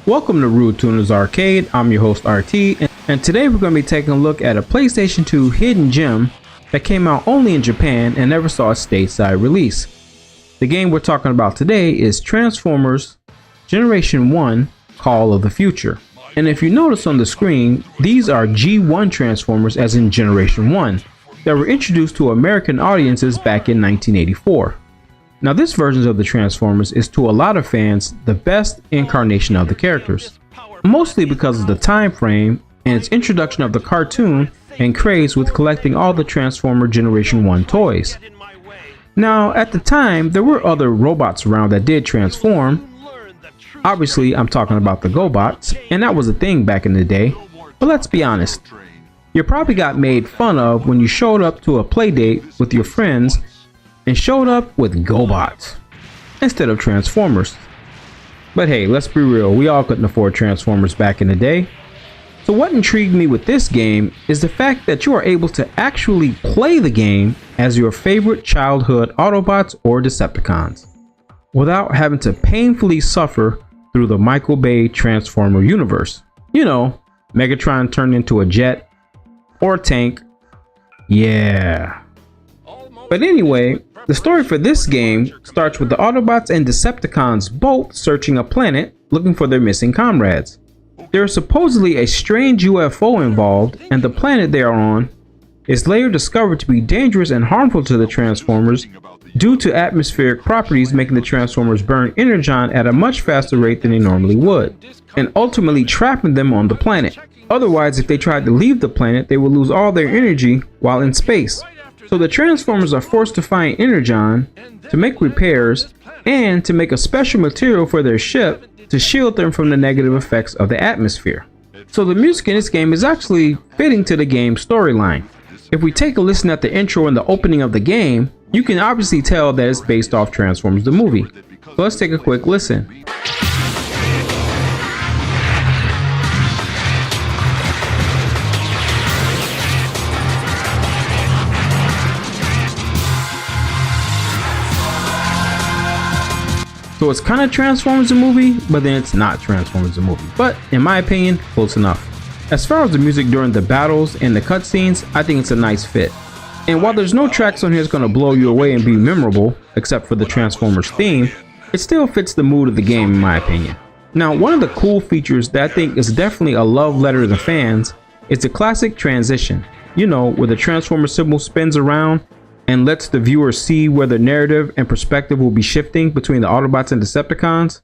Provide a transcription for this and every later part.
Welcome to Rudetuna's Arcade. I'm your host RT, and today we're going to be taking a look at a PlayStation 2 hidden gem that came out only in Japan and never saw a stateside release. The game we're talking about today is Transformers Generation 1 Call of the Future. And if you notice on the screen, these are G1 Transformers, as in Generation 1, that were introduced to American audiences back in 1984. Now this version of the Transformers is to a lot of fans the best incarnation of the characters, mostly because of the time frame and its introduction of the cartoon and craze with collecting all the Transformer Generation 1 toys. Now at the time there were other robots around that did transform. Obviously I'm talking about the GoBots, and that was a thing back in the day, but let's be honest, you probably got made fun of when you showed up to a play date with your friends and showed up with GoBots instead of Transformers. But hey, let's be real, we all couldn't afford Transformers back in the day. So what intrigued me with this game is the fact that you are able to actually play the game as your favorite childhood Autobots or Decepticons, without having to painfully suffer through the Michael Bay Transformer universe. You know, Megatron turned into a jet or a tank. Yeah. But anyway, the story for this game starts with the Autobots and Decepticons both searching a planet looking for their missing comrades. There is supposedly a strange UFO involved, and the planet they are on is later discovered to be dangerous and harmful to the Transformers due to atmospheric properties making the Transformers burn energon at a much faster rate than they normally would, and ultimately trapping them on the planet. Otherwise, if they tried to leave the planet, they would lose all their energy while in space. So the Transformers are forced to find energon to make repairs and to make a special material for their ship to shield them from the negative effects of the atmosphere. So the music in this game is actually fitting to the game's storyline. If we take a listen at the intro and the opening of the game, you can obviously tell that it's based off Transformers the movie. So let's take a quick listen. So it's kind of Transformers the movie, but then it's not Transformers the movie. But in my opinion, close enough. As far as the music during the battles and the cutscenes, I think it's a nice fit. And while there's no tracks on here that's going to blow you away and be memorable, except for the Transformers theme, it still fits the mood of the game in my opinion. Now, one of the cool features that I think is definitely a love letter to the fans is the classic transition. You know, where the Transformer symbol spins around and lets the viewer see where the narrative and perspective will be shifting between the Autobots and Decepticons.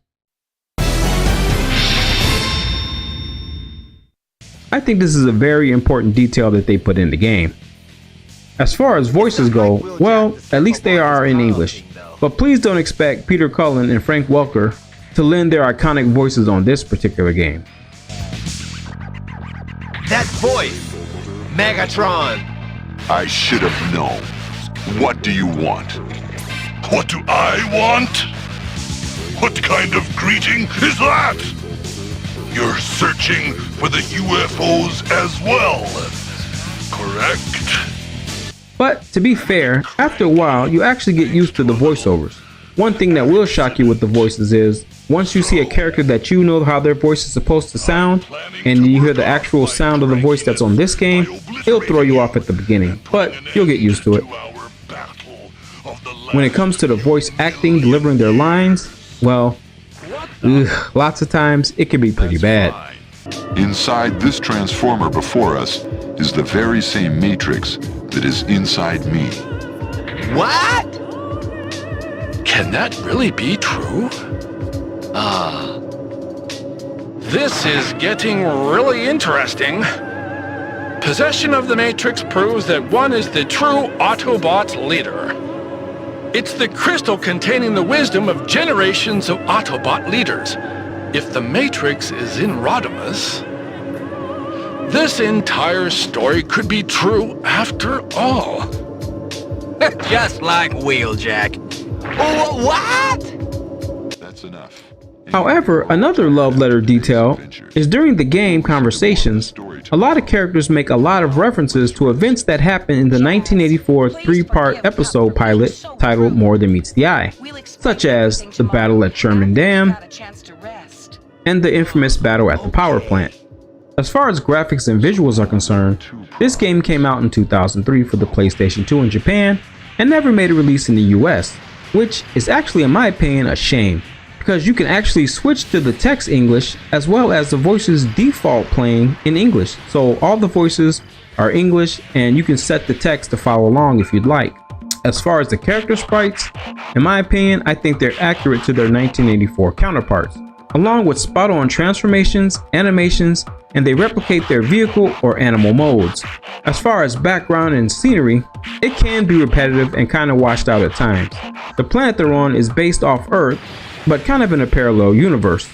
I think this is a very important detail that they put in the game. As far as voices go, well, at least they are in English. But please don't expect Peter Cullen and Frank Welker to lend their iconic voices on this particular game. That voice! Megatron! I should have known. What do you want? What do I want? What kind of greeting is that? You're searching for the UFOs as well, correct? But to be fair, after a while you actually get used to the voiceovers. One thing that will shock you with the voices is, once you see a character that you know how their voice is supposed to sound, and you hear the actual sound of the voice that's on this game, it'll throw you off at the beginning, but you'll get used to it. When it comes to the voice acting delivering their lines, well, lots of times it can be pretty bad. Inside this Transformer before us is the very same Matrix that is inside me. What? Can that really be true? This is getting really interesting. Possession of the Matrix proves that one is the true Autobot leader. It's the crystal containing the wisdom of generations of Autobot leaders. If the Matrix is in Rodimus, this entire story could be true after all. Just like Wheeljack. What? That's enough. However, another love letter detail is during the game conversations, a lot of characters make a lot of references to events that happened in the 1984 three-part episode pilot titled More Than Meets the Eye, such as the battle at Sherman Dam, and the infamous battle at the power plant. As far as graphics and visuals are concerned, this game came out in 2003 for the PlayStation 2 in Japan and never made a release in the US, which is actually, in my opinion, a shame, because you can actually switch to the text English as well as the voices default playing in English. So all the voices are English and you can set the text to follow along if you'd like. As far as the character sprites, in my opinion, I think they're accurate to their 1984 counterparts, along with spot on transformations, animations, and they replicate their vehicle or animal modes. As far as background and scenery, it can be repetitive and kind of washed out at times. The planet they're on is based off Earth, but kind of in a parallel universe.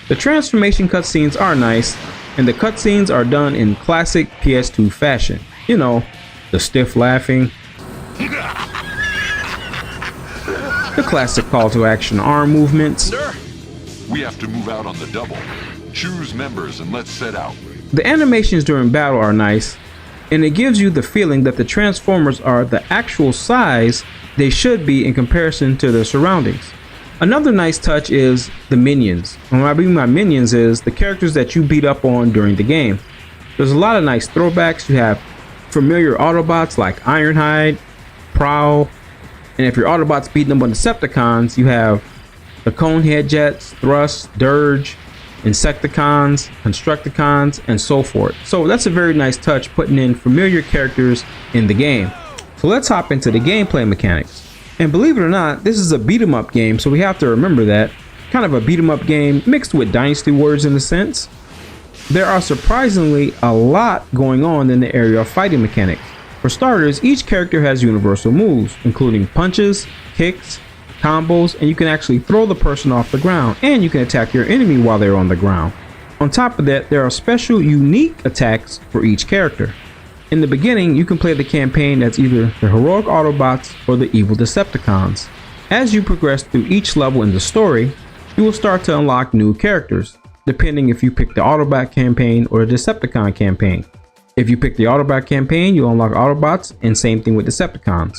The transformation cutscenes are nice, and the cutscenes are done in classic PS2 fashion. You know, the stiff laughing, the classic call to action arm movements. We have to move out on the double. Choose members and let's set out. The animations during battle are nice, and it gives you the feeling that the Transformers are the actual size they should be in comparison to their surroundings. Another nice touch is the minions. And what I mean by minions is the characters that you beat up on during the game. There's a lot of nice throwbacks. You have familiar Autobots like Ironhide, Prowl, and if your Autobots beating them on Decepticons, you have the Conehead Jets, Thrust, Dirge, Insecticons, Constructicons, and so forth. So that's a very nice touch, putting in familiar characters in the game. So let's hop into the gameplay mechanics. And believe it or not, this is a beat 'em up game, so we have to remember that. Kind of a beat 'em up game mixed with Dynasty Warriors in a sense. There are surprisingly a lot going on in the area of fighting mechanics. For starters, each character has universal moves, including punches, kicks, combos, and you can actually throw the person off the ground, and you can attack your enemy while they're on the ground. On top of that, there are special unique attacks for each character. In the beginning, you can play the campaign as either the heroic Autobots or the evil Decepticons. As you progress through each level in the story, you will start to unlock new characters, depending if you pick the Autobot campaign or the Decepticon campaign. If you pick the Autobot campaign, you'll unlock Autobots, and same thing with Decepticons.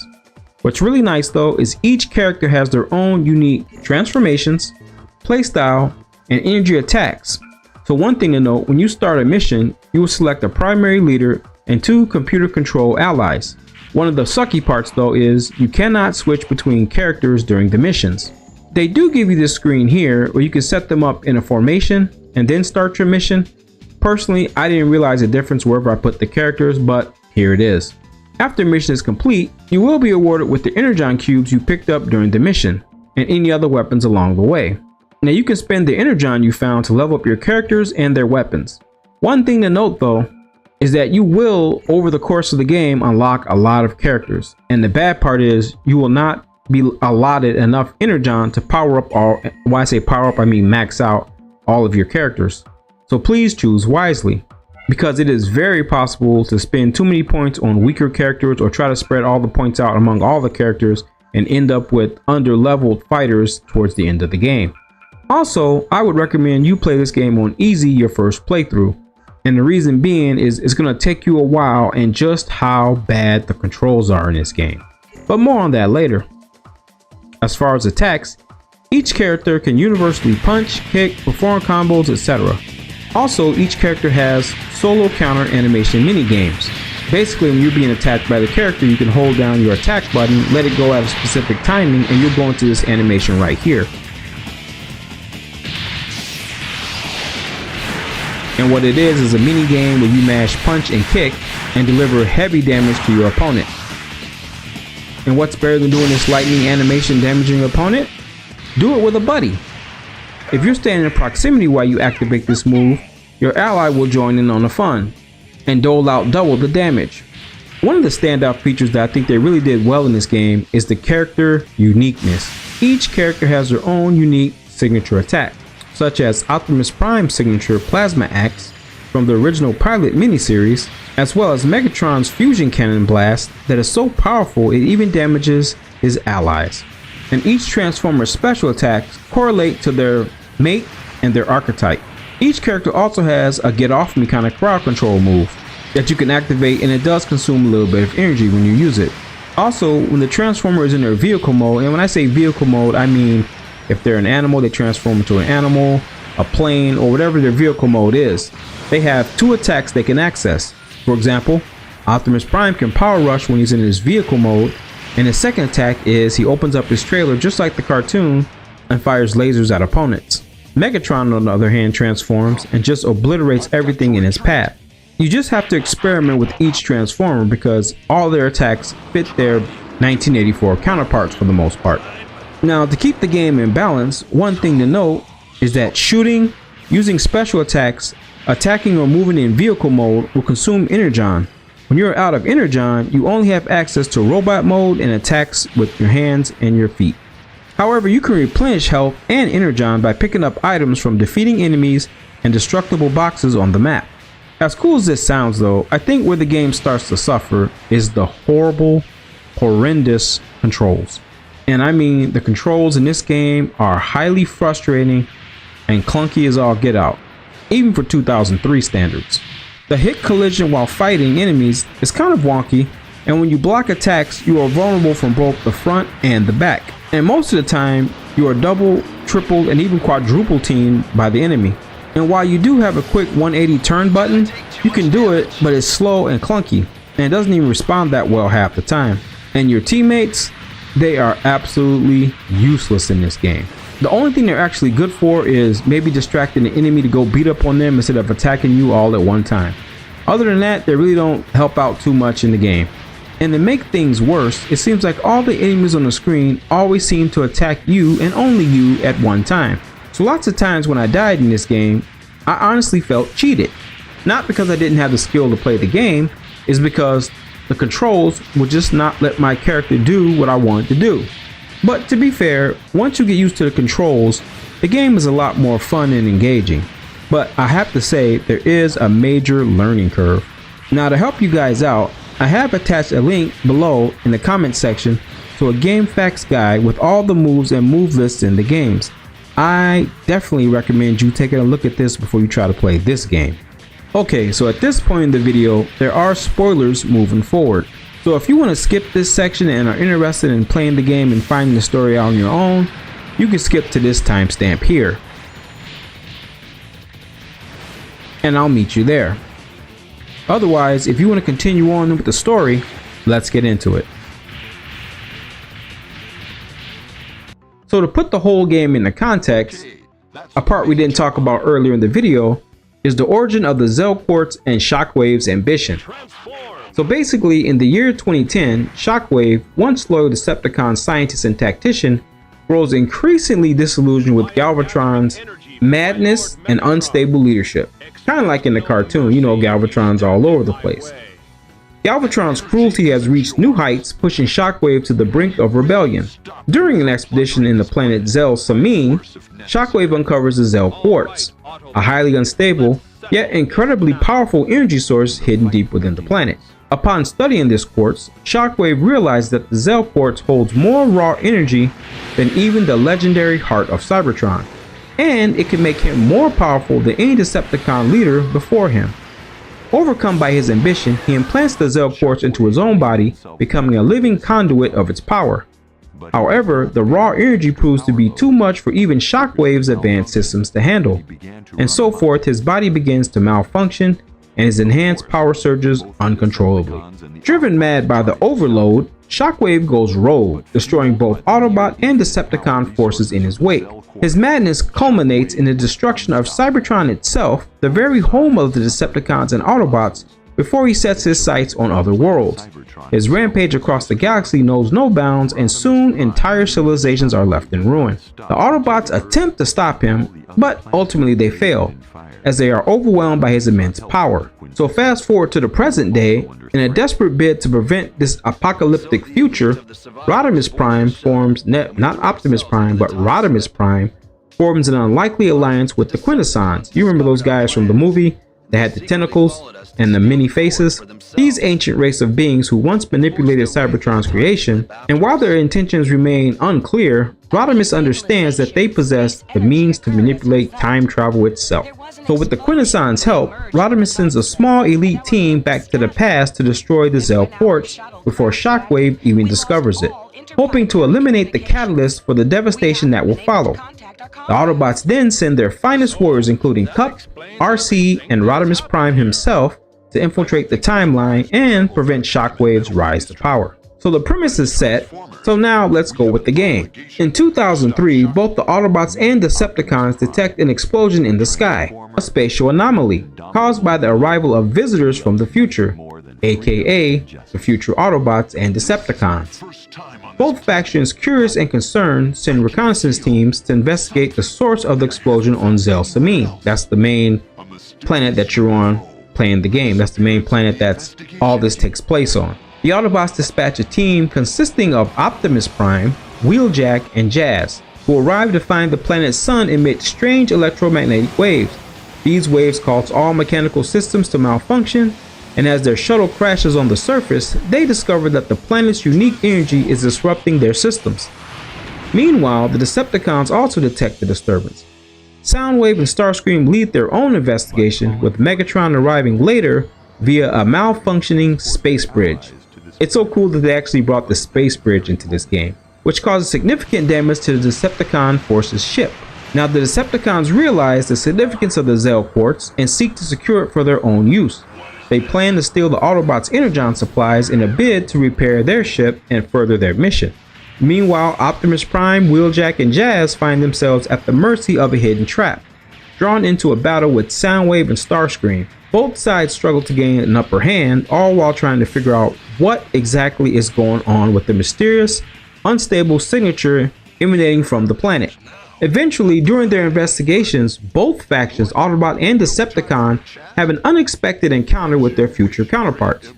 What's really nice though is each character has their own unique transformations, playstyle, and energy attacks. So one thing to note, when you start a mission, you will select a primary leader and 2 computer control allies. One of the sucky parts though is you cannot switch between characters during the missions. They do give you this screen here where you can set them up in a formation and then start your mission. Personally, I didn't realize the difference wherever I put the characters, but here it is. After the mission is complete, you will be awarded with the Energon cubes you picked up during the mission and any other weapons along the way. Now you can spend the Energon you found to level up your characters and their weapons. One thing to note though is that you will, over the course of the game, unlock a lot of characters. And the bad part is you will not be allotted enough Energon to power up all, when I say power up, I mean max out all of your characters. So please choose wisely, because it is very possible to spend too many points on weaker characters or try to spread all the points out among all the characters and end up with under-leveled fighters towards the end of the game. Also, I would recommend you play this game on easy your first playthrough. And the reason being is it's going to take you a while and just how bad the controls are in this game. But more on that later. As far as attacks, each character can universally punch, kick, perform combos, etc. Also, each character has solo counter animation mini games. Basically, when you're being attacked by the character, you can hold down your attack button, let it go at a specific timing, and you'll go into this animation right here. And what it is a mini game where you mash punch and kick and deliver heavy damage to your opponent. And what's better than doing this lightning animation damaging your opponent? Do it with a buddy. If you're standing in proximity while you activate this move, your ally will join in on the fun and dole out double the damage. One of the standout features that I think they really did well in this game is the character uniqueness. Each character has their own unique signature attack, such as Optimus Prime's signature Plasma Axe from the original Pilot miniseries, as well as Megatron's Fusion Cannon Blast that is so powerful it even damages his allies. And each Transformer's special attacks correlate to their mate and their archetype. Each character also has a get off me kind of crowd control move that you can activate, and it does consume a little bit of energy when you use it. Also, when the Transformer is in their vehicle mode, and when I say vehicle mode, I mean if they're an animal, they transform into an animal. a plane, or whatever their vehicle mode is. They have 2 attacks they can access. For example, Optimus Prime can power rush when he's in his vehicle mode, and his second attack is he opens up his trailer just like the cartoon and fires lasers at opponents. Megatron, on the other hand, transforms and just obliterates everything in his path. You just have to experiment with each Transformer because all their attacks fit their 1984 counterparts for the most part. Now, to keep the game in balance, one thing to note is that shooting, using special attacks, attacking or moving in vehicle mode will consume energon. When you're out of energon, you only have access to robot mode and attacks with your hands and your feet. However, you can replenish health and energon by picking up items from defeating enemies and destructible boxes on the map. As cool as this sounds though, I think where the game starts to suffer is the horrendous controls. And I mean, the controls in this game are highly frustrating and clunky as all get out, even for 2003 standards. The hit collision while fighting enemies is kind of wonky, and when you block attacks, you are vulnerable from both the front and the back. And most of the time, you are double, triple, and even quadruple teamed by the enemy. And while you do have a quick 180 turn button, you can do it, but it's slow and clunky, and it doesn't even respond that well half the time. And your teammates, they are absolutely useless in this game. The only thing they're actually good for is maybe distracting the enemy to go beat up on them instead of attacking you all at one time. Other than that, they really don't help out too much in the game. And to make things worse, it seems like all the enemies on the screen always seem to attack you and only you at one time. So lots of times when I died in this game, I honestly felt cheated. Not because I didn't have the skill to play the game, it's because the controls would just not let my character do what I wanted to do. But to be fair, once you get used to the controls, the game is a lot more fun and engaging. But I have to say, there is a major learning curve. Now, to help you guys out, I have attached a link below in the comment section to a game facts guide with all the moves and move lists in the games. I definitely recommend you taking a look at this before you try to play this game. Okay, so at this point in the video, there are spoilers moving forward. So if you want to skip this section and are interested in playing the game and finding the story out on your own, you can skip to this timestamp here. And I'll meet you there. Otherwise, if you want to continue on with the story, let's get into it. So to put the whole game into context, a part we didn't talk about earlier in the video is the origin of the Zell-Quartz and Shockwave's ambition. So basically, in the year 2010, Shockwave, once loyal Decepticon scientist and tactician, grows increasingly disillusioned with Galvatron's madness and unstable leadership. Kind of like in the cartoon, you know, Galvatron's all over the place. Galvatron's cruelty has reached new heights, pushing Shockwave to the brink of rebellion. During an expedition in the planet Zell Samine, Shockwave uncovers the Zell-Quartz, a highly unstable, yet incredibly powerful energy source hidden deep within the planet. Upon studying this quartz, Shockwave realized that the Zell-Quartz holds more raw energy than even the legendary Heart of Cybertron, and it can make him more powerful than any Decepticon leader before him. Overcome by his ambition, he implants the Zell-Quartz into his own body, becoming a living conduit of its power. However, the raw energy proves to be too much for even Shockwave's advanced systems to handle, and so forth, his body begins to malfunction and his enhanced power surges uncontrollably. Driven mad by the overload, Shockwave goes rogue, destroying both Autobot and Decepticon forces in his wake. His madness culminates in the destruction of Cybertron itself, the very home of the Decepticons and Autobots, before he sets his sights on other worlds. His rampage across the galaxy knows no bounds, and soon entire civilizations are left in ruin. The Autobots attempt to stop him, but ultimately they fail, as they are overwhelmed by his immense power. So fast forward to the present day, in a desperate bid to prevent this apocalyptic future, Rodimus Prime forms, not Optimus Prime, but Rodimus Prime forms an unlikely alliance with the Quintessons. You remember those guys from the movie? They had the tentacles and the many faces. These ancient race of beings who once manipulated Cybertron's creation, and while their intentions remain unclear, Rodimus understands that they possess the means to manipulate time travel itself. So with the Quintessons' help, Rodimus sends a small elite team back to the past to destroy the Zell-Quartz before Shockwave even discovers it, hoping to eliminate the catalyst for the devastation that will follow. The Autobots then send their finest warriors, including Cup, RC, and Rodimus Prime himself, to infiltrate the timeline and prevent Shockwave's rise to power. So the premise is set, so now let's go with the game. In 2003, both the Autobots and Decepticons detect an explosion in the sky, a spatial anomaly, caused by the arrival of visitors from the future, aka the future Autobots and Decepticons. Both factions, curious and concerned, send reconnaissance teams to investigate the source of the explosion on Zelsamine. That's the main planet that you're on playing the game. That's the main planet that's all this takes place on. The Autobots dispatch a team consisting of Optimus Prime, Wheeljack, and Jazz, who arrive to find the planet's sun emit strange electromagnetic waves. These waves cause all mechanical systems to malfunction, and as their shuttle crashes on the surface, they discover that the planet's unique energy is disrupting their systems. Meanwhile, the Decepticons also detect the disturbance. Soundwave and Starscream lead their own investigation, with Megatron arriving later via a malfunctioning space bridge. It's so cool that they actually brought the space bridge into this game, which causes significant damage to the Decepticon force's ship. Now the Decepticons realize the significance of the Zell Quartz and seek to secure it for their own use. They plan to steal the Autobots' energon supplies in a bid to repair their ship and further their mission. Meanwhile, Optimus Prime, Wheeljack, and Jazz find themselves at the mercy of a hidden trap, drawn into a battle with Soundwave and Starscream. Both sides struggle to gain an upper hand, all while trying to figure out what exactly is going on with the mysterious, unstable signature emanating from the planet. Eventually, during their investigations, both factions, Autobot and Decepticon, have an unexpected encounter with their future counterparts.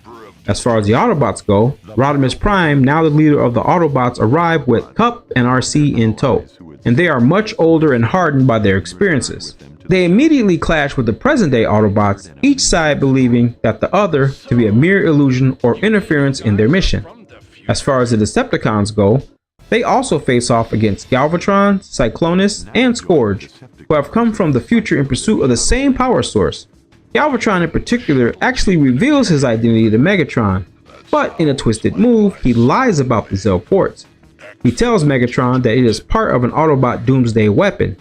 As far as the Autobots go, Rodimus Prime, now the leader of the Autobots, arrive with Cup and RC in tow, and they are much older and hardened by their experiences. They immediately clash with the present-day Autobots, each side believing that the other to be a mere illusion or interference in their mission. As far as the Decepticons go, they also face off against Galvatron, Cyclonus, and Scourge, who have come from the future in pursuit of the same power source. Galvatron in particular actually reveals his identity to Megatron, but in a twisted move, he lies about the Zell Quartz. He tells Megatron that it is part of an Autobot doomsday weapon,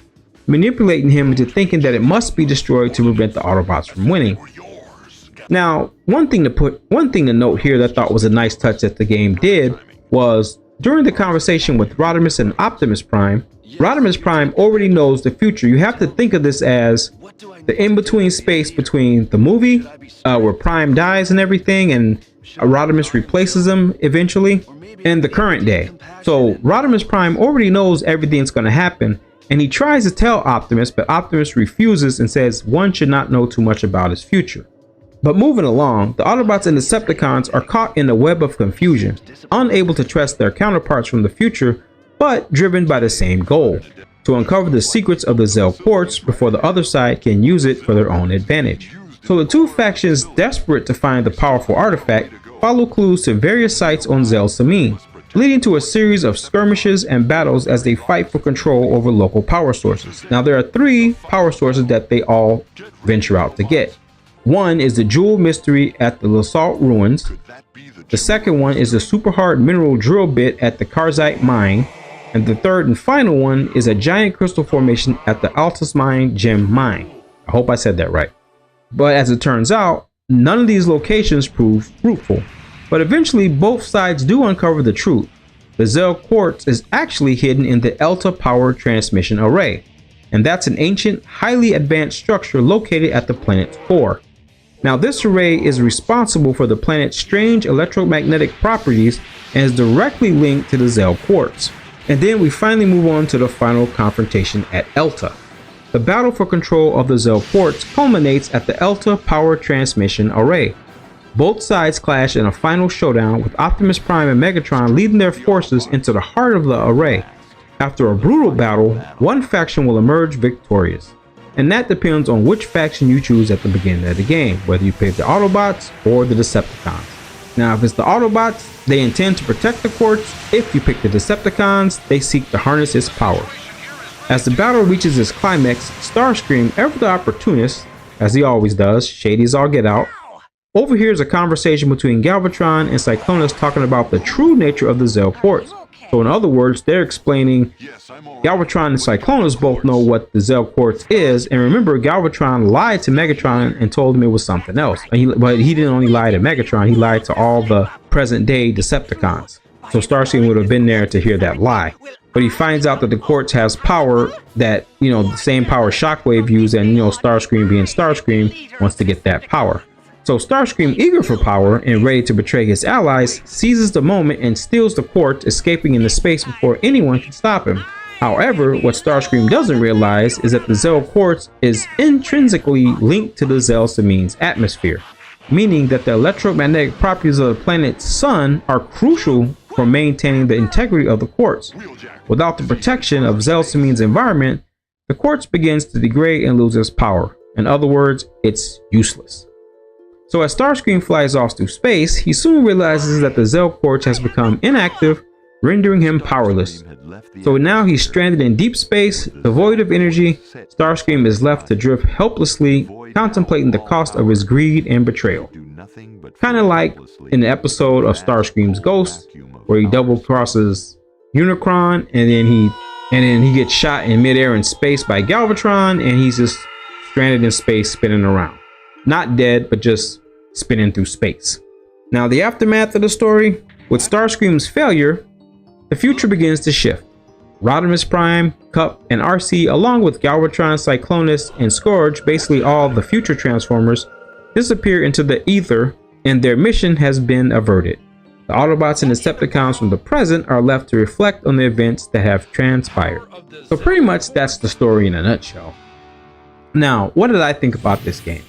manipulating him into thinking that it must be destroyed to prevent the Autobots from winning. Now, one thing to note here that I thought was a nice touch that the game did was during the conversation with Rodimus and Optimus Prime, Rodimus Prime already knows the future. You have to think of this as the in-between space between the movie where Prime dies and everything and Rodimus replaces him eventually, and the current day. So Rodimus Prime already knows everything's going to happen, and he tries to tell Optimus, but Optimus refuses and says one should not know too much about his future. But moving along, the Autobots and Decepticons are caught in a web of confusion, unable to trust their counterparts from the future, but driven by the same goal: to uncover the secrets of the Zell Quartz before the other side can use it for their own advantage. So the two factions, desperate to find the powerful artifact, follow clues to various sites on Zelsamine, leading to a series of skirmishes and battles as they fight for control over local power sources. Now there are 3 power sources that they all venture out to get. One is the Jewel Mystery at the Lassault Ruins. The second one is the super hard mineral drill bit at the Karzite Mine. And the third and final one is a giant crystal formation at the Altus Mine Gem Mine. I hope I said that right. But as it turns out, none of these locations prove fruitful. But eventually both sides do uncover the truth. The Zell Quartz is actually hidden in the Elta Power Transmission Array. And that's an ancient, highly advanced structure located at the planet's core. Now this array is responsible for the planet's strange electromagnetic properties and is directly linked to the Zell Quartz. And then we finally move on to the final confrontation at Elta. The battle for control of the Zell Quartz culminates at the Elta Power Transmission Array. Both sides clash in a final showdown, with Optimus Prime and Megatron leading their forces into the heart of the array. After a brutal battle, one faction will emerge victorious. And that depends on which faction you choose at the beginning of the game, whether you pick the Autobots or the Decepticons. Now if it's the Autobots, they intend to protect the Quartz. If you pick the Decepticons, they seek to harness its power. As the battle reaches its climax, Starscream, ever the opportunist, as he always does, shady as all get out, overhears a conversation between Galvatron and Cyclonus talking about the true nature of the Zell Quartz. So in other words, they're explaining Galvatron and Cyclonus both know what the Zell Quartz is, and remember, Galvatron lied to Megatron and told him it was something else. But he didn't only lie to Megatron, he lied to all the present-day Decepticons. So Starscream would have been there to hear that lie. But he finds out that the quartz has power that, the same power Shockwave used, and, Starscream being Starscream wants to get that power. So Starscream, eager for power and ready to betray his allies, seizes the moment and steals the quartz, escaping into space before anyone can stop him. However, what Starscream doesn't realize is that the Zell Quartz is intrinsically linked to the Zell-Samine's atmosphere, meaning that the electromagnetic properties of the planet's sun are crucial for maintaining the integrity of the quartz. Without the protection of Zell-Samine's environment, the quartz begins to degrade and loses power. In other words, it's useless. So as Starscream flies off through space, he soon realizes that the Zell Quartz has become inactive, rendering him powerless. So now he's stranded in deep space, devoid of energy. Starscream is left to drift helplessly, contemplating the cost of his greed and betrayal. Kind of like in the episode of Starscream's Ghost, where he double crosses Unicron, and then he gets shot in midair in space by Galvatron, and he's just stranded in space, spinning around. Not dead, but just spinning through space. Now, the aftermath of the story, with Starscream's failure, the future begins to shift. Rodimus Prime, Cup, and RC, along with Galvatron, Cyclonus, and Scourge, basically all the future Transformers, disappear into the ether, and their mission has been averted. The Autobots and Decepticons from the present are left to reflect on the events that have transpired. So pretty much that's the story in a nutshell. Now, what did I think about this game?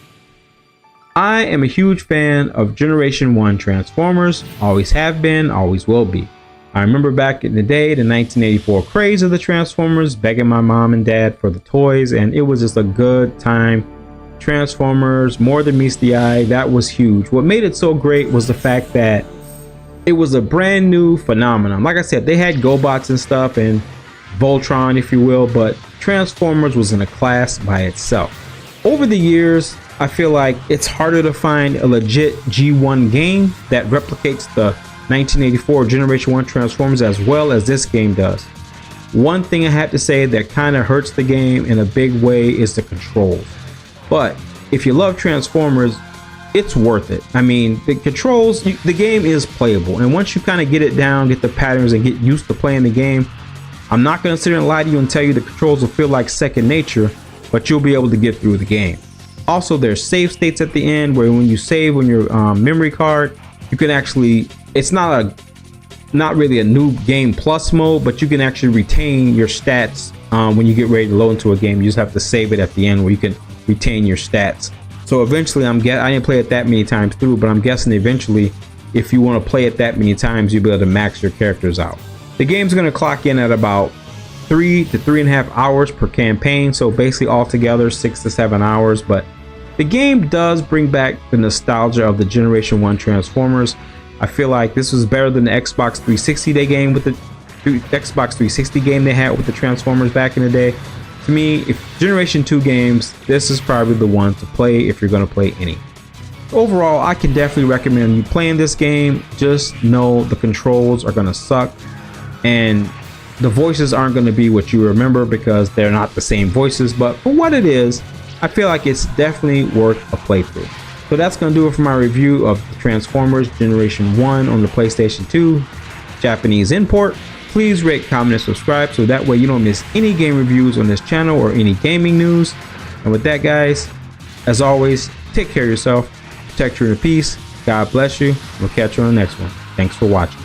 I am a huge fan of Generation 1 Transformers, always have been, always will be. I remember back in the day, the 1984 craze of the Transformers, begging my mom and dad for the toys, and it was just a good time. Transformers, more than meets the eye, that was huge. What made it so great was the fact that it was a brand new phenomenon. Like I said, they had GoBots and stuff, and Voltron, if you will, but Transformers was in a class by itself. Over the years, I feel like it's harder to find a legit G1 game that replicates the 1984 Generation 1 Transformers as well as this game does. One thing I have to say that kind of hurts the game in a big way is the controls. But if you love Transformers, it's worth it. I mean, the controls, the game is playable. And once you kind of get it down, get the patterns and get used to playing the game, I'm not going to sit here and lie to you and tell you the controls will feel like second nature, but you'll be able to get through the game. Also, there's save states at the end where when you save on your memory card, you can actually, it's not really a new game plus mode, but you can actually retain your stats when you get ready to load into a game. You just have to save it at the end where you can retain your stats. So eventually, I didn't play it that many times through, but I'm guessing eventually, if you want to play it that many times, you'll be able to max your characters out. The game's going to clock in at about 3 to 3.5 hours per campaign, so basically altogether 6 to 7 hours. But the game does bring back the nostalgia of the Generation 1 Transformers. I feel like this was better than the Xbox 360 Xbox 360 game they had with the Transformers back in the day. To me, if Generation 2 games, this is probably the one to play if you're going to play any. Overall, I can definitely recommend you playing this game. Just know the controls are going to suck, and the voices aren't going to be what you remember because they're not the same voices. But for what it is, I feel like it's definitely worth a playthrough. So that's going to do it for my review of the Transformers Generation 1 on the PlayStation 2 Japanese import. Please rate, comment, and subscribe so that way you don't miss any game reviews on this channel or any gaming news. And with that, guys, as always, take care of yourself, protect your inner peace, God bless you, we'll catch you on the next one. Thanks for watching.